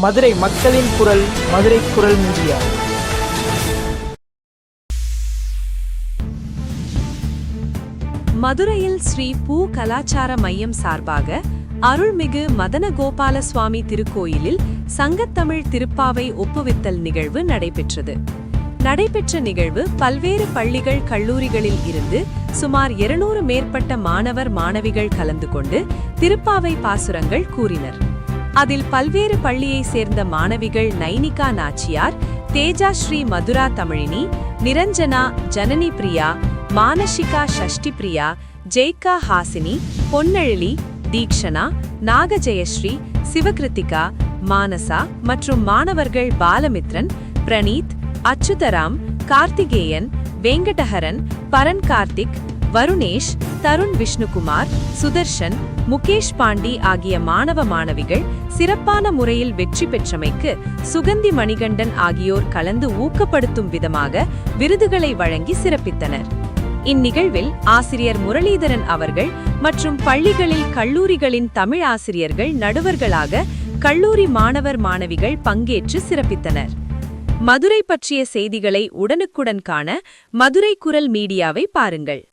மதுரை மக்களின் குரல், மதுரை குரல் மீடியா. மதுரையில் ஸ்ரீ பூ கலாச்சார மையம் சார்பாக அருள்மிகு மதனகோபால சுவாமி திருக்கோயிலில் சங்கத்தமிழ் திருப்பாவை ஒப்புவித்தல் நிகழ்வு நடைபெற்றது. நடைபெற்ற நிகழ்வு பல்வேறு பள்ளிகள், கல்லூரிகளில் இருந்து சுமார் 200 மேற்பட்ட மாணவர், மாணவிகள் கலந்து கொண்டு திருப்பாவை பாசுரங்கள் கூறினர். அதில் பல்வேறு பள்ளியை சேர்ந்த மாணவிகள் நைனிகா நாச்சியார், தேஜா ஸ்ரீ மதுரா தமிழினி, நிரஞ்சனா ஜனனி பிரியா, மானஷிகா ஷஷ்டி பிரியா, ஜெய்கா ஹாசினி, பொன்னெழிலி, தீக்ஷனா, நாகஜெயஸ்ரீ, சிவகிருத்திகா, மானசா மற்றும் மாணவர்கள் பாலமித்ரன், பிரணீத், அச்சுதராம், கார்த்திகேயன், வெங்கடஹரன், பரன் கார்த்திக், வருணேஷ், தருண் விஷ்ணுகுமார், சுதர்ஷன், முகேஷ் பாண்டி ஆகிய மாணவ மாணவிகள் சிறப்பான முறையில் வெற்றி பெற்றமைக்கு சுகந்தி மணிகண்டன் ஆகியோர் கலந்து ஊக்கப்படுத்தும் விதமாக விருதுகளை வழங்கி சிறப்பித்தனர். இந்நிகழ்வில் ஆசிரியர் முரளிதரன் அவர்கள் மற்றும் பள்ளிகளில் கல்லூரிகளின் தமிழ் ஆசிரியர்கள் நடுவர்களாக கல்லூரி மாணவர், மாணவிகள் பங்கேற்று சிறப்பித்தனர். மதுரை பற்றிய செய்திகளை உடனுக்குடன் காண மதுரை குரல் மீடியாவை பாருங்கள்.